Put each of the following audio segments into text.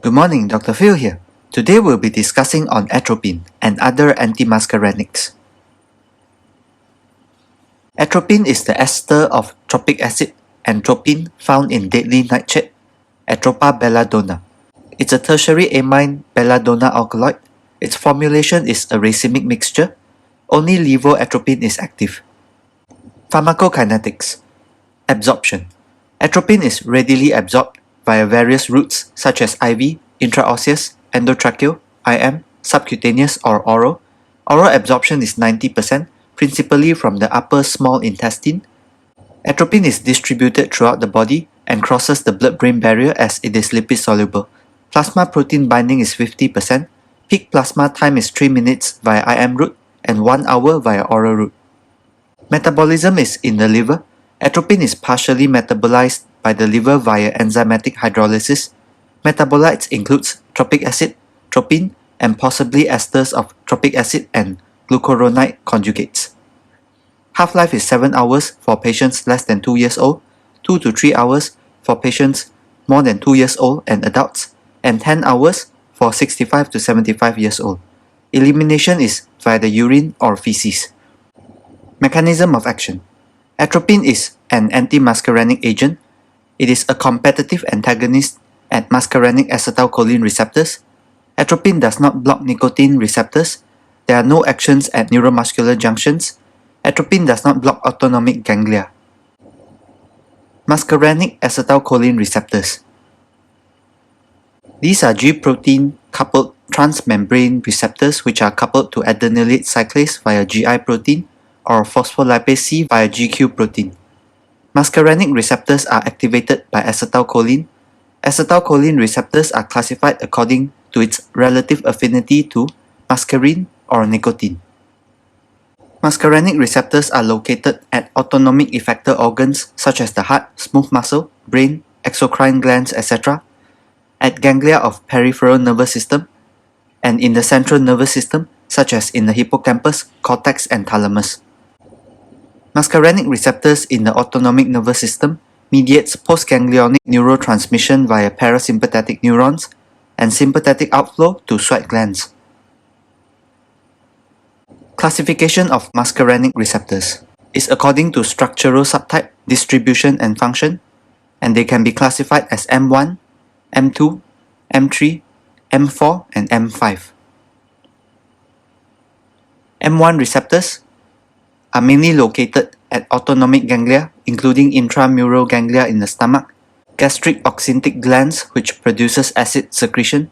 Good morning, Dr. Phil here. Today we'll be discussing on atropine and other antimuscarinics. Atropine is the ester of tropic acid atropine found in deadly nightshade, Atropa belladonna. It's a tertiary amine belladonna alkaloid. Its formulation is a racemic mixture. Only levoatropine is active. Pharmacokinetics. Absorption. Atropine is readily absorbed via various routes such as IV, intraosseous, endotracheal, IM, subcutaneous or oral. Oral absorption is 90%, principally from the upper small intestine. Atropine is distributed throughout the body and crosses the blood-brain barrier as it is lipid-soluble. Plasma protein binding is 50%. Peak plasma time is 3 minutes via IM route and 1 hour via oral route. Metabolism is in the liver. Atropine is partially metabolized by the liver via enzymatic hydrolysis. Metabolites includes tropic acid, tropine, and possibly esters of tropic acid and glucuronide conjugates. Half-life is 7 hours for patients less than 2 years old, 2 to 3 hours for patients more than 2 years old and adults, and 10 hours for 65 to 75 years old. Elimination is via the urine or feces. Mechanism of action. Atropine is an antimuscarinic agent. It is a competitive antagonist at muscarinic acetylcholine receptors. Atropine does not block nicotine receptors. There are no actions at neuromuscular junctions. Atropine does not block autonomic ganglia. Muscarinic acetylcholine receptors. These are G-protein coupled transmembrane receptors which are coupled to adenylate cyclase via GI protein or phospholipase C via GQ protein. Muscarinic receptors are activated by acetylcholine. Acetylcholine receptors are classified according to its relative affinity to muscarine or nicotine. Muscarinic receptors are located at autonomic effector organs such as the heart, smooth muscle, brain, exocrine glands, etc., at ganglia of peripheral nervous system, and in the central nervous system such as in the hippocampus, cortex, and thalamus. Muscarinic receptors in the autonomic nervous system mediates postganglionic neurotransmission via parasympathetic neurons and sympathetic outflow to sweat glands. Classification of muscarinic receptors is according to structural subtype, distribution, and function, and they can be classified as M1, M2, M3, M4, and M5. M1 receptors are mainly located at autonomic ganglia, including intramural ganglia in the stomach, gastric oxyntic glands which produces acid secretion,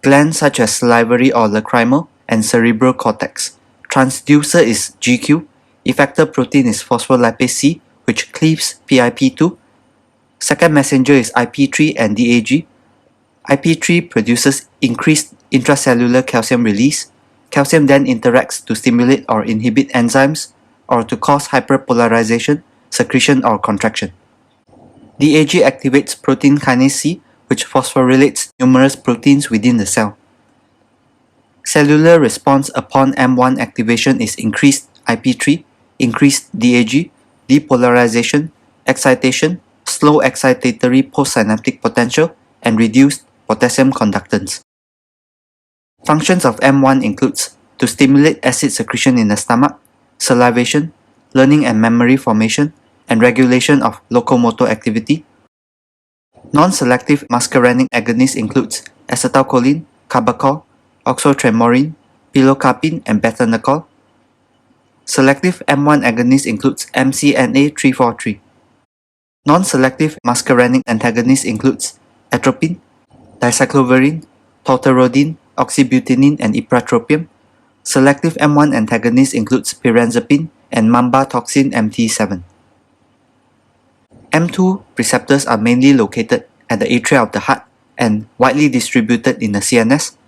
glands such as salivary or lacrimal, and cerebral cortex. Transducer is GQ, effector protein is phospholipase C which cleaves PIP2, second messenger is IP3 and DAG. IP3 produces increased intracellular calcium release. Calcium then interacts to stimulate or inhibit enzymes or to cause hyperpolarization, secretion, or contraction. DAG activates protein kinase C, which phosphorylates numerous proteins within the cell. Cellular response upon M1 activation is increased IP3, increased DAG, depolarization, excitation, slow excitatory postsynaptic potential, and reduced potassium conductance. Functions of M1 includes to stimulate acid secretion in the stomach, salivation, learning and memory formation, and regulation of locomotor activity. Non-selective muscarinic agonists includes acetylcholine, carbachol, oxytremorin, pilocarpine, and betanacol. Selective M1 agonist includes MCNA343. Non-selective muscarinic antagonists includes atropine, dicycloverine, tolterodine, oxybutynin, and ipratropium. Selective M1 antagonist includes pirenzepine and mamba toxin MT7. M2 receptors are mainly located at the atria of the heart and widely distributed in the CNS.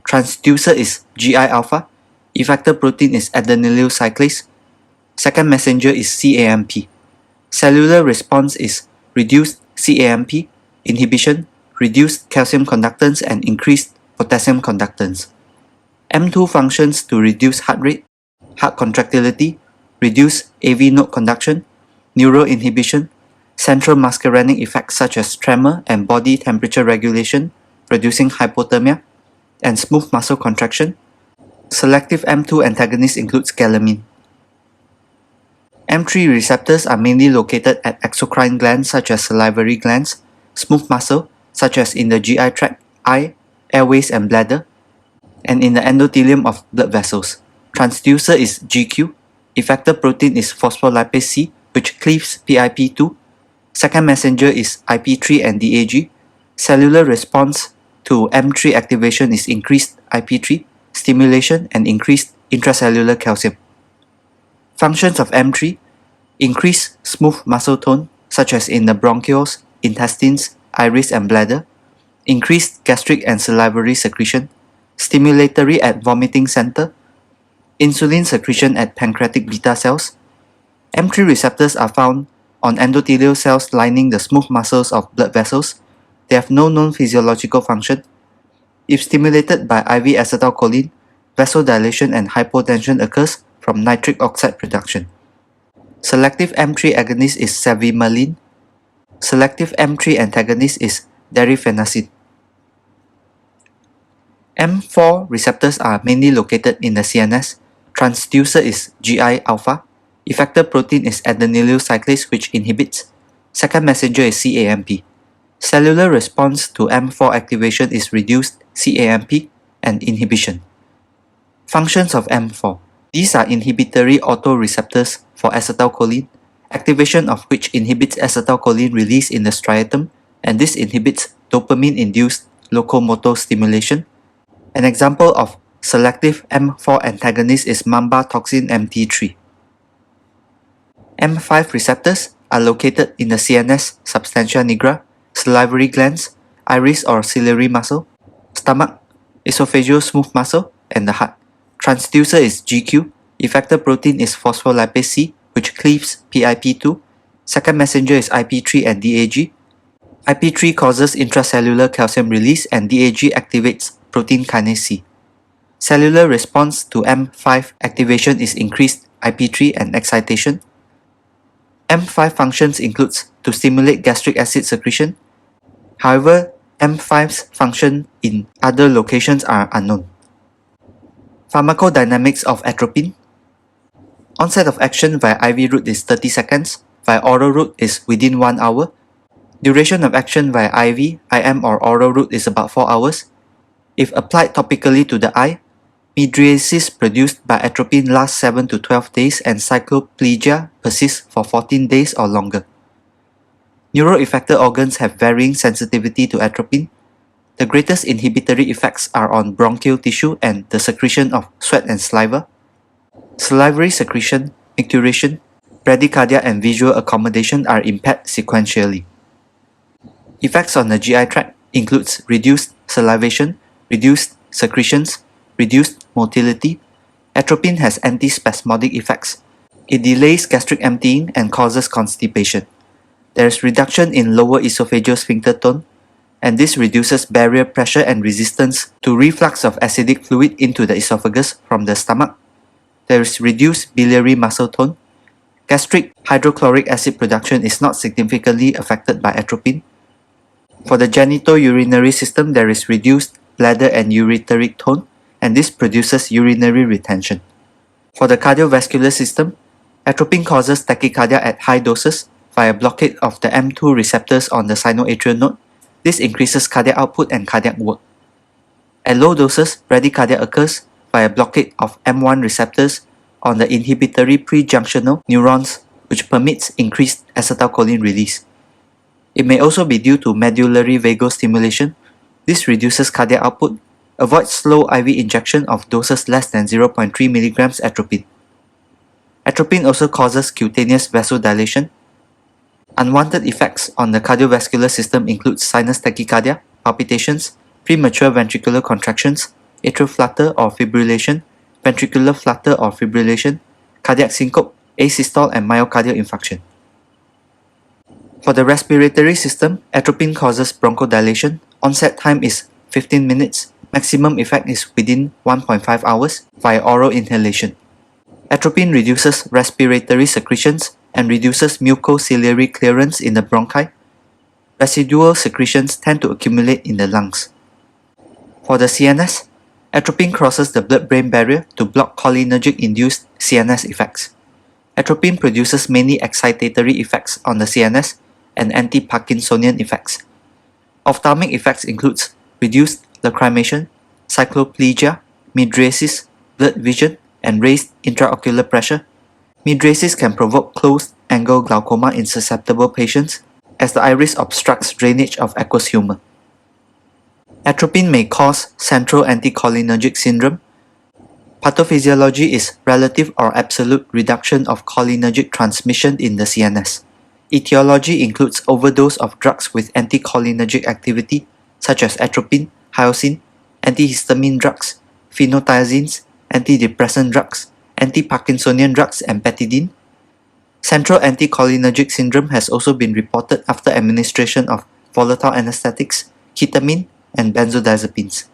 Transducer is GI alpha. Effector protein is adenylyl cyclase. Second messenger is CAMP. Cellular response is reduced CAMP, inhibition, reduced calcium conductance, and increased potassium conductance. M2 functions to reduce heart rate, heart contractility, reduce AV node conduction, neuroinhibition, central muscarinic effects such as tremor and body temperature regulation, producing hypothermia and smooth muscle contraction. Selective M2 antagonist includes scopolamine. M3 receptors are mainly located at exocrine glands such as salivary glands, smooth muscle such as in the GI tract, eye, airways and bladder, and in the endothelium of blood vessels. Transducer is GQ. Effector protein is phospholipase C, which cleaves PIP2. Second messenger is IP3 and DAG. Cellular response to M3 activation is increased IP3 stimulation and increased intracellular calcium. Functions of M3: increase smooth muscle tone, such as in the bronchioles, intestines, iris and bladder. Increased gastric and salivary secretion. Stimulatory at vomiting center. Insulin secretion at pancreatic beta cells. M3 receptors are found on endothelial cells lining the smooth muscles of blood vessels. They have no known physiological function. If stimulated by IV acetylcholine, vasodilation and hypotension occurs from nitric oxide production. Selective M3 agonist is cevimeline. Selective M3 antagonist is derifenacin. M4 receptors are mainly located in the CNS. Transducer is GI alpha. Effector protein is adenylyl cyclase, which inhibits. Second messenger is CAMP. Cellular response to M4 activation is reduced CAMP and inhibition. Functions of M4. These are inhibitory autoreceptors for acetylcholine, activation of which inhibits acetylcholine release in the striatum, and this inhibits dopamine-induced locomotor stimulation. An example of selective M4 antagonist is mamba toxin MT3. M5 receptors are located in the CNS, substantia nigra, salivary glands, iris or ciliary muscle, stomach, esophageal smooth muscle, and the heart. Transducer is GQ. Effector protein is phospholipase C, which cleaves PIP2. Second messenger is IP3 and DAG. IP3 causes intracellular calcium release and DAG activates protein kinase C. Cellular response to M5 activation is increased IP3 and excitation. M5 functions includes to stimulate gastric acid secretion. However, M5's function in other locations are unknown. Pharmacodynamics of atropine. Onset of action via IV route is 30 seconds, via oral route is within 1 hour. Duration of action via IV, IM or oral route is about 4 hours. If applied topically to the eye, mydriasis produced by atropine lasts 7 to 12 days and cycloplegia persists for 14 days or longer. Neuroeffector organs have varying sensitivity to atropine. The greatest inhibitory effects are on bronchial tissue and the secretion of sweat and saliva. Salivary secretion, micturition, bradycardia and visual accommodation are impaired sequentially. Effects on the GI tract includes reduced salivation, reduced secretions, reduced motility. Atropine has antispasmodic effects. It delays gastric emptying and causes constipation. There is reduction in lower esophageal sphincter tone, and this reduces barrier pressure and resistance to reflux of acidic fluid into the esophagus from the stomach. There is reduced biliary muscle tone. Gastric hydrochloric acid production is not significantly affected by atropine. For the genitourinary system, there is reduced bladder and ureteric tone, and this produces urinary retention. For the cardiovascular system, atropine causes tachycardia at high doses via blockade of the M2 receptors on the sinoatrial node. This increases cardiac output and cardiac work. At low doses, bradycardia occurs via blockade of M1 receptors on the inhibitory prejunctional neurons, which permits increased acetylcholine release. It may also be due to medullary vagal stimulation. This reduces cardiac output. Avoid slow IV injection of doses less than 0.3 mg atropine. Atropine also causes cutaneous vasodilation. Unwanted effects on the cardiovascular system include sinus tachycardia, palpitations, premature ventricular contractions, atrial flutter or fibrillation, ventricular flutter or fibrillation, cardiac syncope, asystole and myocardial infarction. For the respiratory system, atropine causes bronchodilation. Onset time is 15 minutes. Maximum effect is within 1.5 hours via oral inhalation. Atropine reduces respiratory secretions and reduces mucociliary clearance in the bronchi. Residual secretions tend to accumulate in the lungs. For the CNS, atropine crosses the blood-brain barrier to block cholinergic-induced CNS effects. Atropine produces mainly excitatory effects on the CNS and anti-Parkinsonian effects. Ophthalmic effects include reduced lacrimation, cycloplegia, mydriasis, blurred vision, and raised intraocular pressure. Mydriasis can provoke closed-angle glaucoma in susceptible patients as the iris obstructs drainage of aqueous humor. Atropine may cause central anticholinergic syndrome. Pathophysiology is relative or absolute reduction of cholinergic transmission in the CNS. Etiology includes overdose of drugs with anticholinergic activity such as atropine, hyoscine, antihistamine drugs, phenothiazines, antidepressant drugs, anti-Parkinsonian drugs, and petidine. Central anticholinergic syndrome has also been reported after administration of volatile anesthetics, ketamine, and benzodiazepines.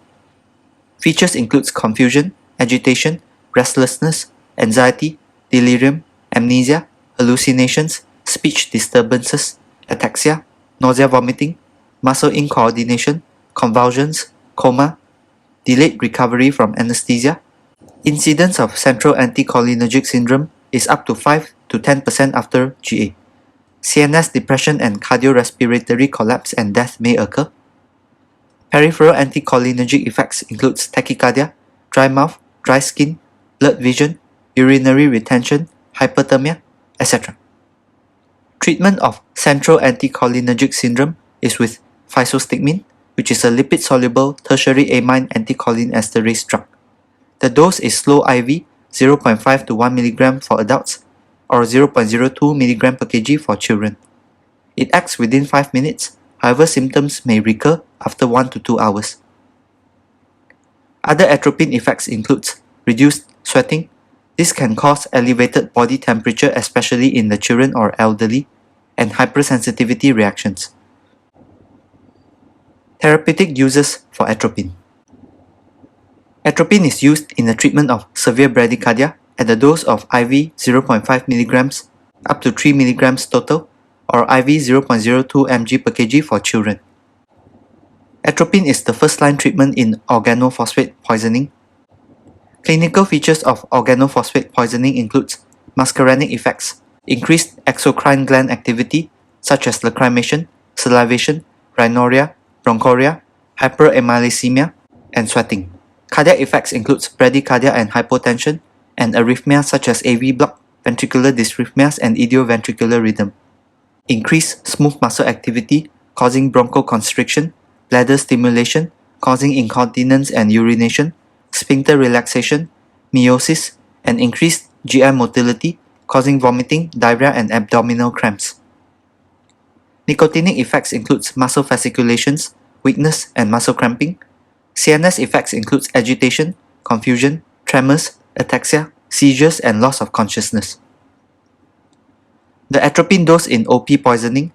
Features include confusion, agitation, restlessness, anxiety, delirium, amnesia, hallucinations, speech disturbances, ataxia, nausea, vomiting, muscle incoordination, convulsions, coma, delayed recovery from anesthesia. Incidence of central anticholinergic syndrome is up to 5 to 10% after GA. CNS depression and cardiorespiratory collapse and death may occur. Peripheral anticholinergic effects include tachycardia, dry mouth, dry skin, blurred vision, urinary retention, hyperthermia, etc. Treatment of central anticholinergic syndrome is with physostigmine, which is a lipid-soluble tertiary amine anticholinesterase drug. The dose is slow IV, 0.5 to 1 mg for adults, or 0.02 mg per kg for children. It acts within 5 minutes, however symptoms may recur after 1 to 2 hours. Other atropine effects include reduced sweating. This can cause elevated body temperature, especially in the children or elderly, and hypersensitivity reactions. Therapeutic uses for atropine. Atropine is used in the treatment of severe bradycardia at the dose of IV 0.5 mg up to 3 mg total, or IV 0.02 mg per kg for children. Atropine is the first-line treatment in organophosphate poisoning. Clinical features of organophosphate poisoning include muscarinic effects, increased exocrine gland activity such as lacrimation, salivation, rhinorrhea, bronchorrhea, hyperamylasemia, and sweating. Cardiac effects include bradycardia and hypotension, and arrhythmia such as AV block, ventricular dysrhythmias, and idioventricular rhythm. Increased smooth muscle activity causing bronchoconstriction, bladder stimulation causing incontinence and urination, sphincter relaxation, meiosis, and increased GI motility causing vomiting, diarrhea, and abdominal cramps. Nicotinic effects include muscle fasciculations, weakness, and muscle cramping. CNS effects include agitation, confusion, tremors, ataxia, seizures, and loss of consciousness. The atropine dose in OP poisoning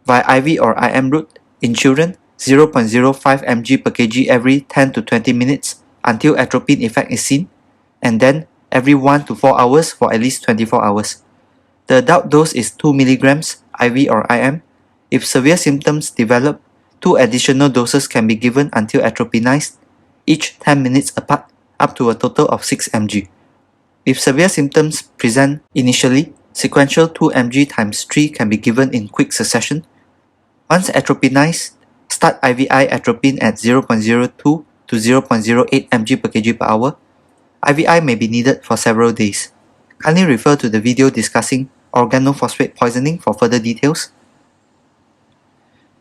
via IV or IM route in children 0.05 mg per kg every 10 to 20 minutes until atropine effect is seen, and then every 1 to 4 hours for at least 24 hours. The adult dose is 2 mg IV or IM. If severe symptoms develop, 2 additional doses can be given until atropinized, each 10 minutes apart, up to a total of 6 mg. If severe symptoms present initially, sequential 2 mg times 3 can be given in quick succession. Once atropinized, start IVI atropine at 0.02 to 0.08 mg per kg per hour. IVI may be needed for several days. Kindly refer to the video discussing organophosphate poisoning for further details.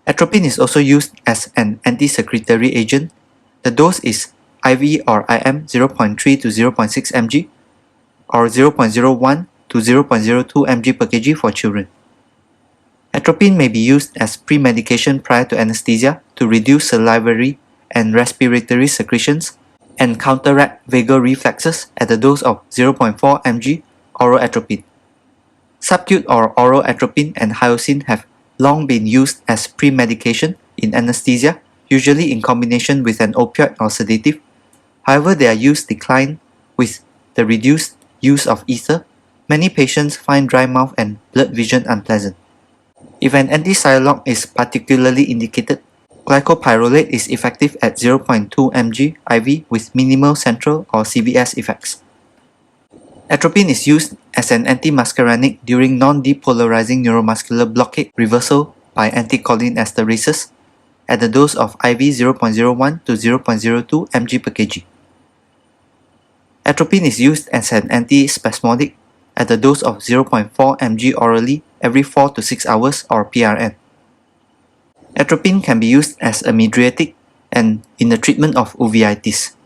Atropine is also used as an anti-secretory agent. The dose is IV or IM 0.3 to 0.6 mg or 0.01 to 0.02 mg per kg for children. Atropine may be used as pre-medication prior to anesthesia to reduce salivary and respiratory secretions and counteract vagal reflexes at a dose of 0.4 mg oral atropine. Subcut or oral atropine and hyoscine have long been used as pre-medication in anesthesia, usually in combination with an opioid or sedative. However, their use declined with the reduced use of ether. Many patients find dry mouth and blurred vision unpleasant. If an anti-sialog is particularly indicated, Glycopyrrolate is effective at 0.2 mg IV with minimal central or CVS effects. Atropine is used as an antimuscarinic during non-depolarizing neuromuscular blockade reversal by anticholinesterases at the dose of IV 0.01 to 0.02 mg per kg. Atropine is used as an antispasmodic at the dose of 0.4 mg orally every 4 to 6 hours or PRN. Atropine can be used as a mydriatic and in the treatment of uveitis.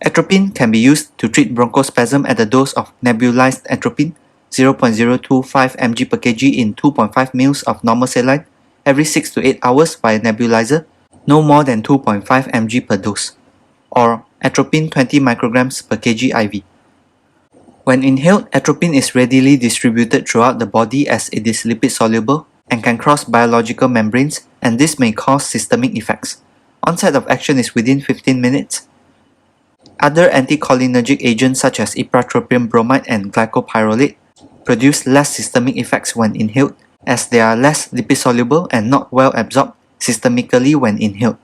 Atropine can be used to treat bronchospasm at the dose of nebulized atropine 0.025 mg per kg in 2.5 ml of normal saline every 6 to 8 hours via nebulizer, no more than 2.5 mg per dose, or atropine 20 micrograms per kg IV. When inhaled, atropine is readily distributed throughout the body as it is lipid-soluble and can cross biological membranes, and this may cause systemic effects. Onset of action is within 15 minutes. Other anticholinergic agents such as ipratropium bromide and glycopyrrolate produce less systemic effects when inhaled, as they are less lipid-soluble and not well absorbed systemically when inhaled.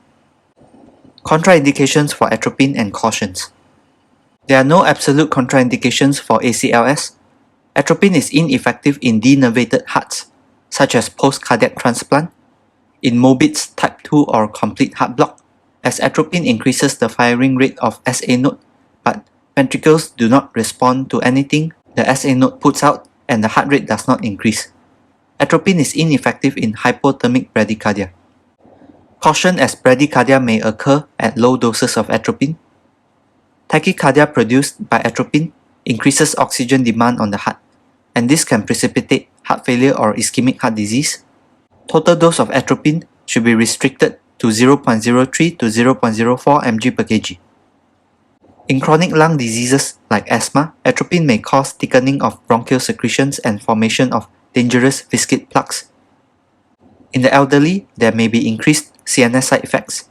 Contraindications for atropine and cautions. There are no absolute contraindications for ACLS. Atropine is ineffective in denervated hearts, such as post-cardiac transplant, in morbid type 2 or complete heart block, as atropine increases the firing rate of SA node, but ventricles do not respond to anything the SA node puts out and the heart rate does not increase. Atropine is ineffective in hypothermic bradycardia. Caution, as bradycardia may occur at low doses of atropine. Tachycardia produced by atropine increases oxygen demand on the heart, and this can precipitate heart failure or ischemic heart disease. Total dose of atropine should be restricted to 0.03 to 0.04 mg per kg. In chronic lung diseases like asthma, atropine may cause thickening of bronchial secretions and formation of dangerous viscid plaques. In the elderly, there may be increased CNS side effects.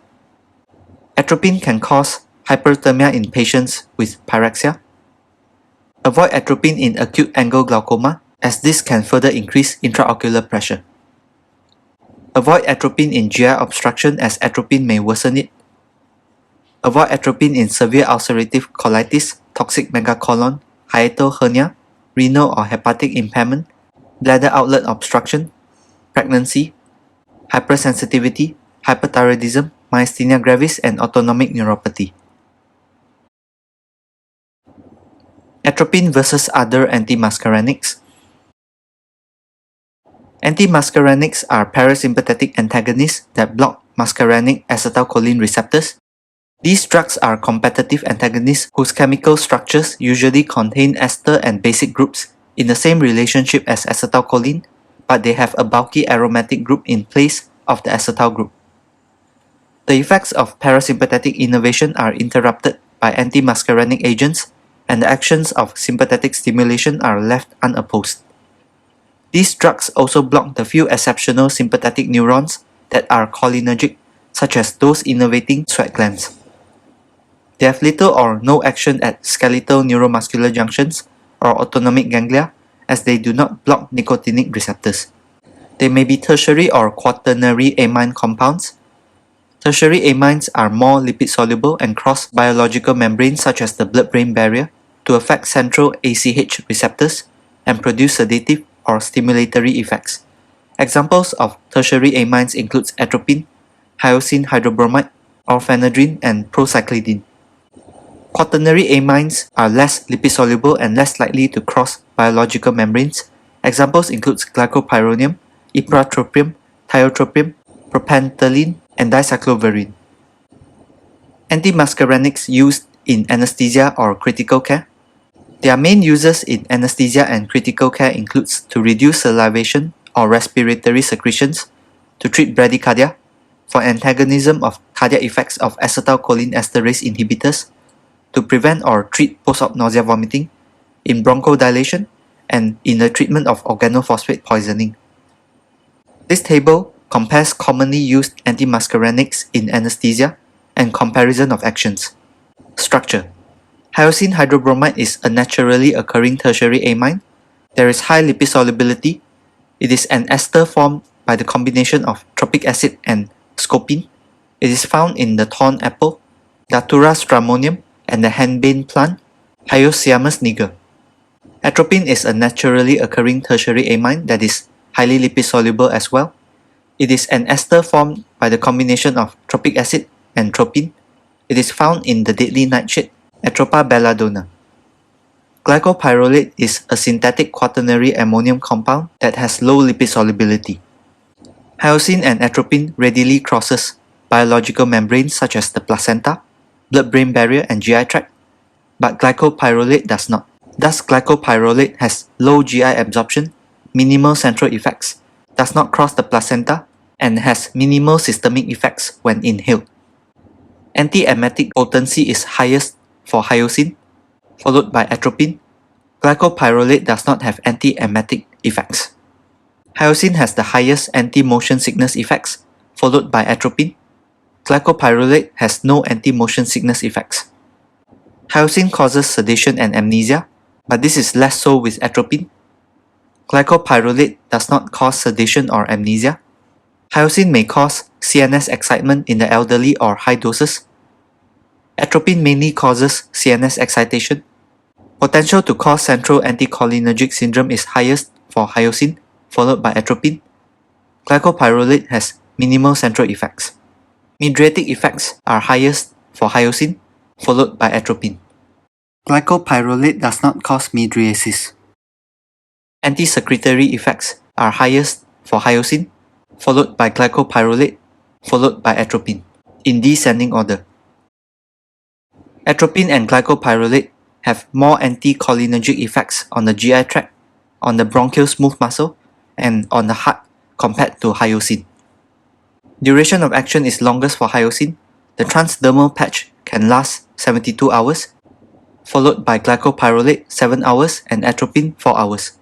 Atropine can cause hyperthermia in patients with pyrexia. Avoid atropine in acute angle glaucoma, as this can further increase intraocular pressure. Avoid atropine in GI obstruction, as atropine may worsen it. Avoid atropine in severe ulcerative colitis, toxic megacolon, hiatal hernia, renal or hepatic impairment, bladder outlet obstruction, pregnancy, hypersensitivity, hyperthyroidism, myasthenia gravis, and autonomic neuropathy. Atropine versus other antimuscarinics. Antimuscarinics are parasympathetic antagonists that block muscarinic acetylcholine receptors. These drugs are competitive antagonists whose chemical structures usually contain ester and basic groups in the same relationship as acetylcholine, but they have a bulky aromatic group in place of the acetyl group. The effects of parasympathetic innervation are interrupted by antimuscarinic agents, and the actions of sympathetic stimulation are left unopposed. These drugs also block the few exceptional sympathetic neurons that are cholinergic, such as those innervating sweat glands. They have little or no action at skeletal neuromuscular junctions or autonomic ganglia, as they do not block nicotinic receptors. They may be tertiary or quaternary amine compounds. Tertiary amines are more lipid-soluble and cross biological membranes such as the blood-brain barrier to affect central ACH receptors and produce sedative or stimulatory effects. Examples of tertiary amines include atropine, hyoscine hydrobromide, orphanedrine, and procyclidine. Quaternary amines are less lipid-soluble and less likely to cross biological membranes. Examples include glycopyrrolate, Ipratropium, Tiotropium, propantheline, and dicycloverine. Antimuscarinics used in anesthesia or critical care. Their main uses in anesthesia and critical care includes to reduce salivation or respiratory secretions, to treat bradycardia, for antagonism of cardiac effects of acetylcholine esterase inhibitors, to prevent or treat post-op nausea vomiting, in bronchodilation, and in the treatment of organophosphate poisoning. This table compares commonly used antimuscarinics in anesthesia and comparison of actions. Structure. Hyoscine hydrobromide is a naturally occurring tertiary amine. There is high lipid solubility. It is an ester formed by the combination of tropic acid and scopine. It is found in the thorn apple, Datura stramonium, and the henbane plant, Hyoscine niger. Atropine is a naturally occurring tertiary amine that is highly lipid-soluble as well. It is an ester formed by the combination of tropic acid and tropine. It is found in the deadly nightshade, Atropa belladonna. Glycopyrrolate is a synthetic quaternary ammonium compound that has low lipid solubility. Hyoscine and atropine readily crosses biological membranes such as the placenta, blood-brain barrier, and GI tract, but glycopyrrolate does not. Thus, glycopyrrolate has low GI absorption, minimal central effects, does not cross the placenta, and has minimal systemic effects when inhaled. Antiemetic potency is highest for hyoscine, followed by atropine. Glycopyrrolate does not have antiemetic effects. Hyoscine has the highest anti-motion sickness effects, followed by atropine. Glycopyrrolate has no anti-motion sickness effects. Hyoscine causes sedation and amnesia, but this is less so with atropine. Glycopyrrolate does not cause sedation or amnesia. Hyoscine may cause CNS excitement in the elderly or high doses. Atropine mainly causes CNS excitation. Potential to cause central anticholinergic syndrome is highest for hyoscine, followed by atropine. Glycopyrrolate has minimal central effects. Mydriatic effects are highest for hyoscine, followed by atropine. Glycopyrrolate does not cause mydriasis. Anti-secretory effects are highest for hyoscine, followed by glycopyrrolate, followed by atropine, in descending order. Atropine and glycopyrrolate have more anticholinergic effects on the GI tract, on the bronchial smooth muscle, and on the heart compared to hyoscine. Duration of action is longest for hyoscine. The transdermal patch can last 72 hours, followed by glycopyrrolate 7 hours and atropine 4 hours.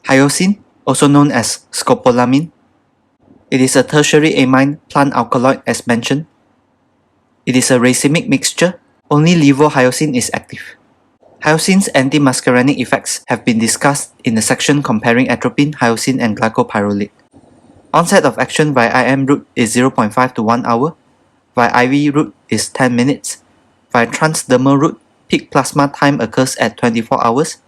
Hyoscine, also known as scopolamine, it is a tertiary amine plant alkaloid as mentioned. It is a racemic mixture. Only levohyoscine is active. Hyoscine's antimuscarinic effects have been discussed in the section comparing atropine, hyoscine, and glycopyrrolate. Onset of action via IM route is 0.5 to 1 hour, via IV route is 10 minutes, via transdermal route, peak plasma time occurs at 24 hours.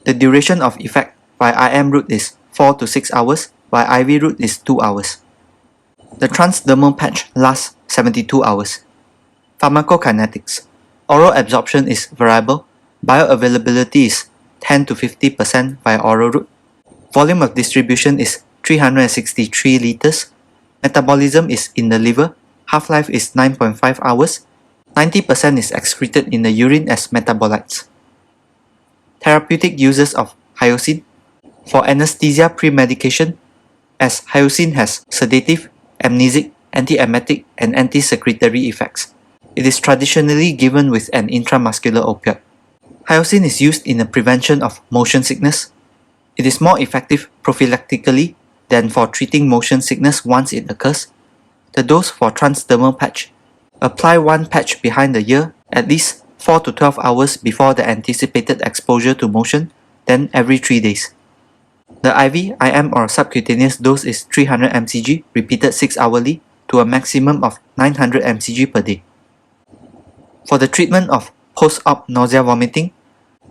The duration of effect via IM route is 4 to 6 hours, via IV route is 2 hours. The transdermal patch lasts 72 hours. Pharmacokinetics. Oral absorption is variable. Bioavailability is 10 to 50% via oral route. Volume of distribution is 363 liters. Metabolism is in the liver. Half-life is 9.5 hours. 90% is excreted in the urine as metabolites. Therapeutic uses of hyoscine. For anesthesia pre-medication, as hyoscine has sedative, amnesic, antiemetic, and anti-secretory effects. It is traditionally given with an intramuscular opioid. Hyoscine is used in the prevention of motion sickness. It is more effective prophylactically than for treating motion sickness once it occurs. The dose for transdermal patch. Apply one patch behind the ear at least 4 to 12 hours before the anticipated exposure to motion, then every 3 days. The IV, IM, or subcutaneous dose is 300 mcg repeated 6 hourly to a maximum of 900 mcg per day. For the treatment of post-op nausea vomiting,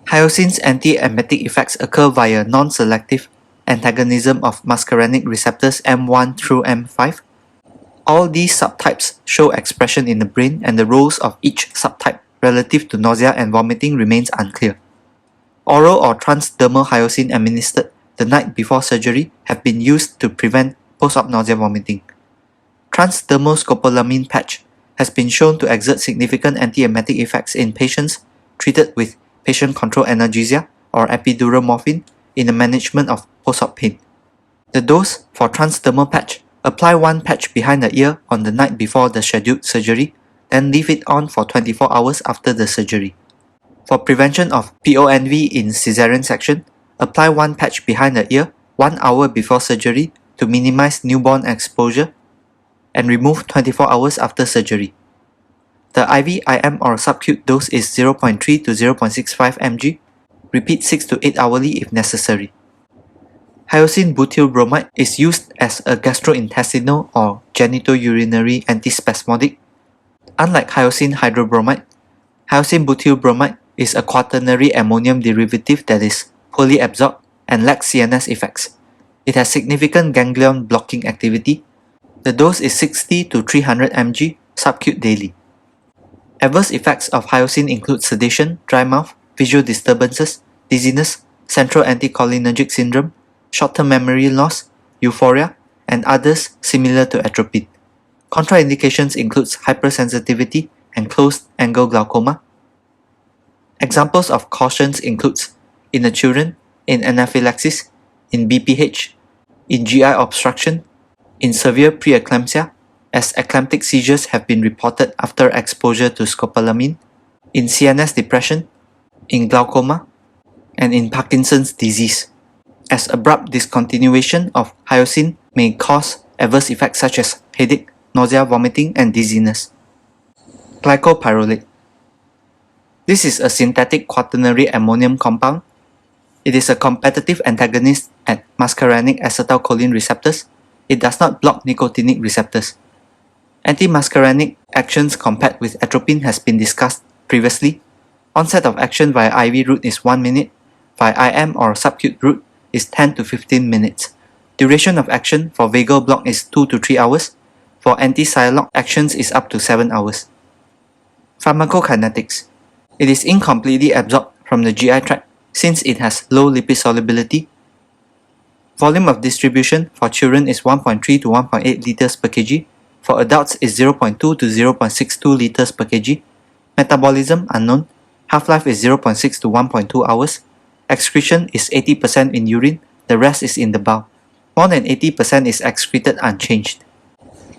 hyoscine's antiemetic effects occur via non-selective antagonism of muscarinic receptors M1 through M5. All these subtypes show expression in the brain, and the roles of each subtype relative to nausea and vomiting remains unclear. Oral or transdermal hyoscine administered the night before surgery have been used to prevent post-op nausea vomiting. Transdermal scopolamine patch has been shown to exert significant antiemetic effects in patients treated with patient-controlled analgesia or epidural morphine in the management of post-op pain. The dose for transdermal patch: apply one patch behind the ear on the night before the scheduled surgery, then leave it on for 24 hours after the surgery. For prevention of PONV in caesarean section, apply one patch behind the ear 1 hour before surgery to minimize newborn exposure, and remove 24 hours after surgery. The IV, IM, or subcut dose is 0.3 to 0.65 mg. Repeat 6 to 8 hourly if necessary. Hyoscine butyl bromide is used as a gastrointestinal or genitourinary antispasmodic. Unlike hyoscine hydrobromide, hyoscine butyl bromide is a quaternary ammonium derivative that is poorly absorbed and lacks CNS effects. It has significant ganglion blocking activity. The dose is 60 to 300 mg subcut daily. Adverse effects of hyoscine include sedation, dry mouth, visual disturbances, dizziness, central anticholinergic syndrome, short-term memory loss, euphoria, and others similar to atropine. Contraindications include hypersensitivity and closed-angle glaucoma. Examples of cautions include in the children, in anaphylaxis, in BPH, in GI obstruction, in severe preeclampsia, as eclamptic seizures have been reported after exposure to scopolamine, in CNS depression, in glaucoma, and in Parkinson's disease, as abrupt discontinuation of hyoscine may cause adverse effects such as headache, nausea, vomiting, and dizziness. Glycopyrrolate. This is a synthetic quaternary ammonium compound. It is a competitive antagonist at muscarinic acetylcholine receptors. It does not block nicotinic receptors. Antimuscarinic actions compared with atropine has been discussed previously. Onset of action via IV route is 1 minute, via IM or subcut route is 10 to 15 minutes. Duration of action for vagal block is 2 to 3 hours. For anti-sialock actions is up to 7 hours. Pharmacokinetics. It is incompletely absorbed from the GI tract since it has low lipid solubility. Volume of distribution for children is 1.3 to 1.8 liters per kg. For adults is 0.2 to 0.62 liters per kg. Metabolism unknown. Half-life is 0.6 to 1.2 hours. Excretion is 80% in urine, the rest is in the bowel. More than 80% is excreted unchanged.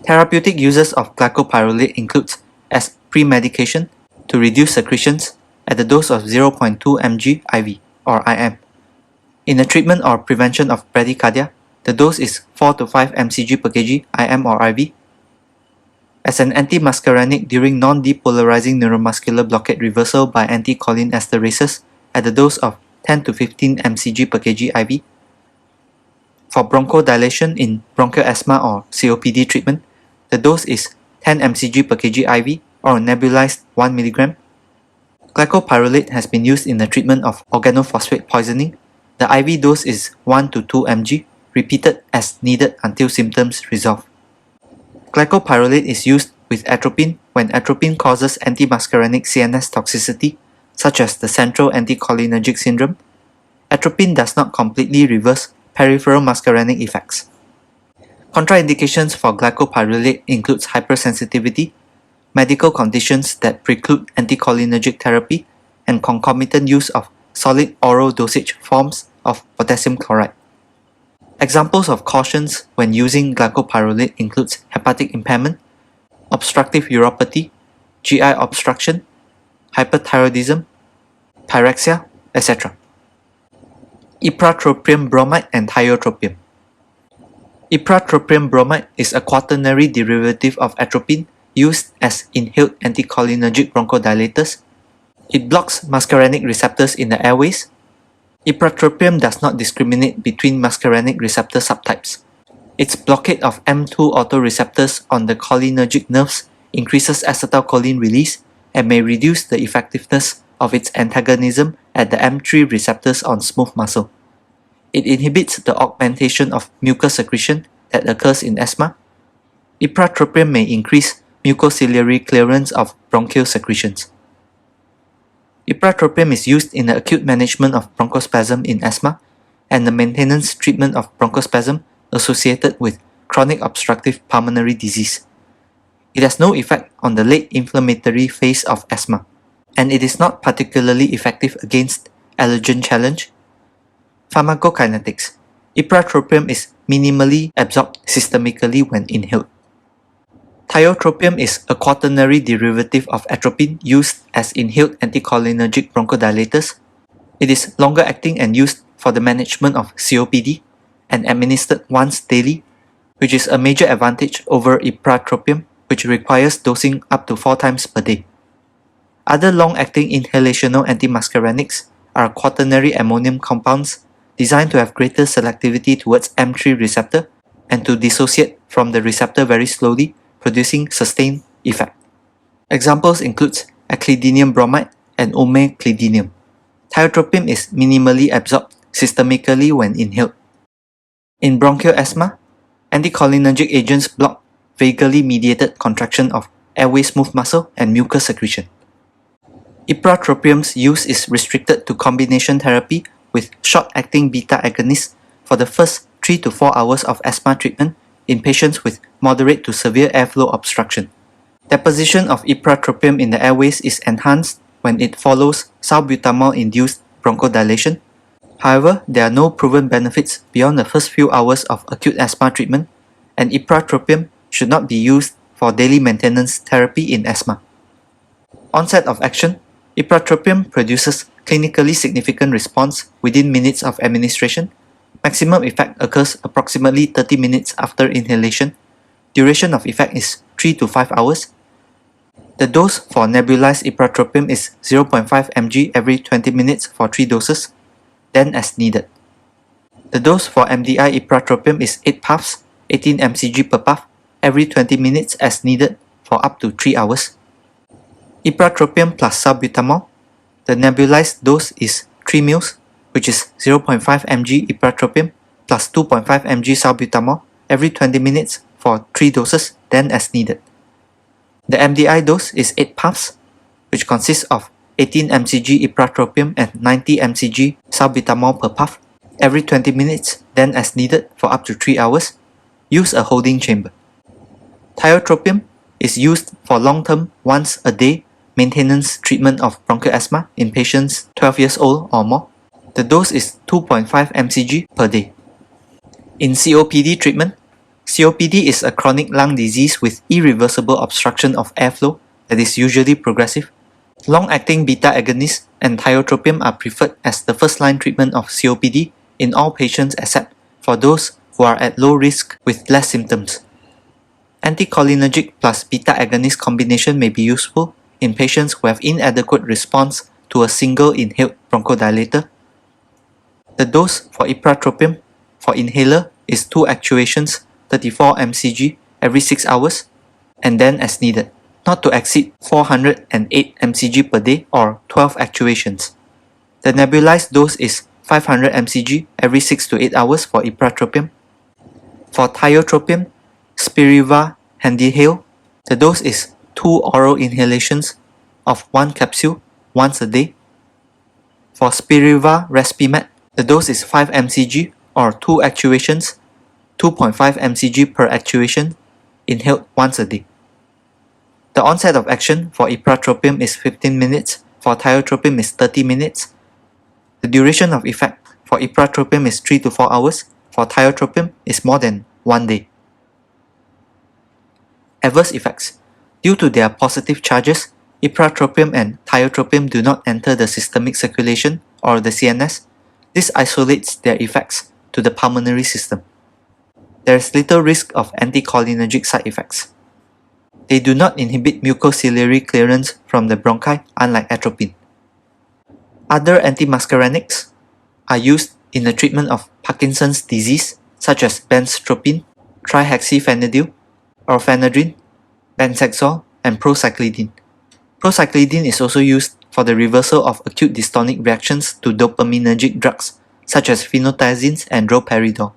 Therapeutic uses of glycopyrrolate includes as pre-medication to reduce secretions at the dose of 0.2 mg IV or IM. In the treatment or prevention of bradycardia, the dose is 4 to 5 mcg per kg IM or IV. As an antimuscarinic during non-depolarizing neuromuscular blockade reversal by anticholineesterases at the dose of 10 to 15 mcg per kg IV. For bronchodilation in bronchial asthma or COPD treatment, the dose is 10 mcg per kg IV or nebulized 1 mg. Glycopyrrolate has been used in the treatment of organophosphate poisoning. The IV dose is 1 to 2 mg, repeated as needed until symptoms resolve. Glycopyrrolate is used with atropine when atropine causes antimuscarinic CNS toxicity, such as the central anticholinergic syndrome. Atropine does not completely reverse peripheral muscarinic effects. Contraindications for glycopyrrolate includes hypersensitivity, medical conditions that preclude anticholinergic therapy, and concomitant use of solid oral dosage forms of potassium chloride. Examples of cautions when using glycopyrrolate includes hepatic impairment, obstructive uropathy, GI obstruction, hyperthyroidism, pyrexia, etc. Ipratropium bromide and tiotropium. Ipratropium bromide is a quaternary derivative of atropine used as inhaled anticholinergic bronchodilators. It blocks muscarinic receptors in the airways. Ipratropium does not discriminate between muscarinic receptor subtypes. Its blockade of M2 autoreceptors on the cholinergic nerves increases acetylcholine release and may reduce the effectiveness of its antagonism at the M3 receptors on smooth muscle. It inhibits the augmentation of mucus secretion that occurs in asthma. Ipratropium may increase mucociliary clearance of bronchial secretions. Ipratropium is used in the acute management of bronchospasm in asthma and the maintenance treatment of bronchospasm associated with chronic obstructive pulmonary disease. It has no effect on the late inflammatory phase of asthma, and it is not particularly effective against allergen challenge. Pharmacokinetics. Ipratropium is minimally absorbed systemically when inhaled. Tiotropium is a quaternary derivative of atropine used as inhaled anticholinergic bronchodilators. It is longer acting and used for the management of COPD and administered once daily, which is a major advantage over ipratropium, which requires dosing up to 4 times per day. Other long-acting inhalational antimuscarinics are quaternary ammonium compounds designed to have greater selectivity towards M3 receptor and to dissociate from the receptor very slowly, producing sustained effect. Examples include aclidinium bromide and omeclidinium. Tiotropium is minimally absorbed systemically when inhaled. In bronchial asthma, anticholinergic agents block vagally mediated contraction of airway smooth muscle and mucus secretion. Ipratropium's use is restricted to combination therapy with short-acting beta agonists for the first 3 to 4 hours of asthma treatment in patients with moderate to severe airflow obstruction. Deposition of ipratropium in the airways is enhanced when it follows salbutamol-induced bronchodilation. However, there are no proven benefits beyond the first few hours of acute asthma treatment, and ipratropium should not be used for daily maintenance therapy in asthma. Onset of action: ipratropium produces clinically significant response within minutes of administration. Maximum effect occurs approximately 30 minutes after inhalation. Duration of effect is 3 to 5 hours. The dose for nebulized ipratropium is 0.5 mg every 20 minutes for 3 doses, then as needed. The dose for MDI ipratropium is 8 puffs, 18 mcg per puff, every 20 minutes as needed for up to 3 hours. Ipratropium plus salbutamol. The nebulized dose is 3 ml, which is 0.5 mg ipratropium plus 2.5 mg salbutamol every 20 minutes for 3 doses, then as needed. The MDI dose is 8 puffs, which consists of 18 mcg ipratropium and 90 mcg salbutamol per puff, every 20 minutes, then as needed for up to 3 hours. Use a holding chamber. Tiotropium is used for long-term, once-a-day maintenance treatment of bronchial asthma in patients 12 years old or more. The dose is 2.5 mcg per day. In COPD treatment, COPD is a chronic lung disease with irreversible obstruction of airflow that is usually progressive. Long-acting beta agonists and tiotropium are preferred as the first-line treatment of COPD in all patients except for those who are at low risk with less symptoms. Anticholinergic plus beta agonist combination may be useful in patients who have inadequate response to a single inhaled bronchodilator. The dose for ipratropium for inhaler is 2 actuations, 34 mcg every 6 hours, and then as needed, not to exceed 408 mcg per day or 12 actuations. The nebulized dose is 500 mcg every 6 to 8 hours for ipratropium. For tiotropium, Spiriva Handihale, the dose is 2 oral inhalations of 1 capsule once a day. For Spiriva Respimat, the dose is 5 mcg or 2 actuations, 2.5 mcg per actuation, inhaled once a day. The onset of action for ipratropium is 15 minutes, for tiotropium is 30 minutes. The duration of effect for ipratropium is 3 to 4 hours, for tiotropium is more than 1 day. Adverse effects. Due to their positive charges, ipratropium and tiotropium do not enter the systemic circulation or the CNS. This isolates their effects to the pulmonary system. There is little risk of anticholinergic side effects. They do not inhibit mucociliary clearance from the bronchi, unlike atropine. Other antimuscarinics are used in the treatment of Parkinson's disease, such as benztropine, trihexyphenidyl, orphanadrine, benzaxol, and procyclidine. Procyclidine is also used for the reversal of acute dystonic reactions to dopaminergic drugs, such as phenothiazines and droperidol.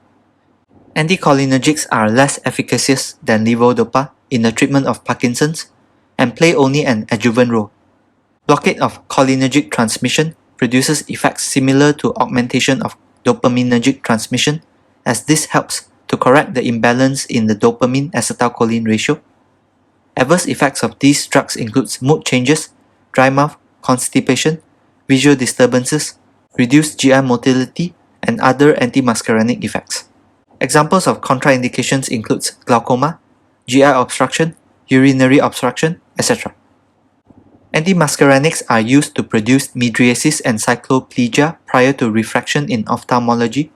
Anticholinergics are less efficacious than levodopa in the treatment of Parkinson's and play only an adjuvant role. Blockade of cholinergic transmission produces effects similar to augmentation of dopaminergic transmission, as this helps to correct the imbalance in the dopamine-acetylcholine ratio. Adverse effects of these drugs include mood changes, dry mouth, constipation, visual disturbances, reduced GI motility, and other antimuscarinic effects. Examples of contraindications include glaucoma, GI obstruction, urinary obstruction, etc. Antimuscarinics are used to produce mydriasis and cycloplegia prior to refraction in ophthalmology.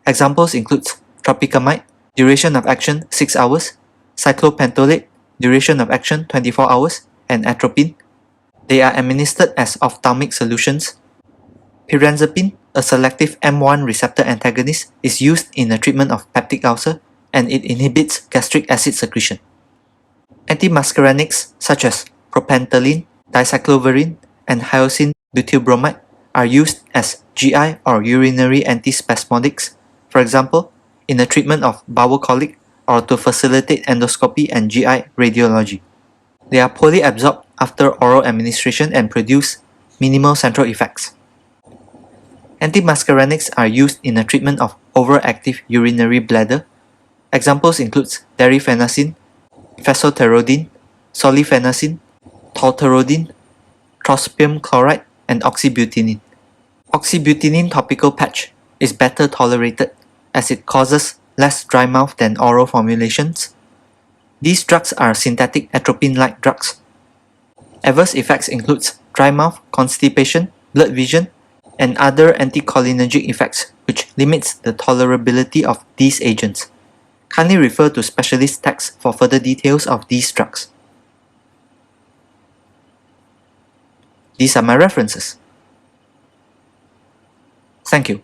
Examples include tropicamide, duration of action 6 hours, cyclopentolate, duration of action 24 hours, and atropine. They are administered as ophthalmic solutions. Pirenzepine, A selective M1 receptor antagonist is used in the treatment of peptic ulcer, and it inhibits gastric acid secretion. Antimuscarinics such as propentyline, dicycloverine, and hyoscine butylbromide are used as GI or urinary antispasmodics, for example, in the treatment of bowel colic or to facilitate endoscopy and GI radiology. They are poorly absorbed after oral administration and produce minimal central effects. Antimuscarinics are used in the treatment of overactive urinary bladder. Examples include darifenacin, fesoterodine, solifenacin, tolterodine, trospium chloride, and oxybutynin. Oxybutynin topical patch is better tolerated as it causes less dry mouth than oral formulations. These drugs are synthetic atropine-like drugs. Adverse effects include dry mouth, constipation, blurred vision, and other anticholinergic effects which limits the tolerability of these agents. Kindly refer to specialist texts for further details of these drugs. These are my references. Thank you.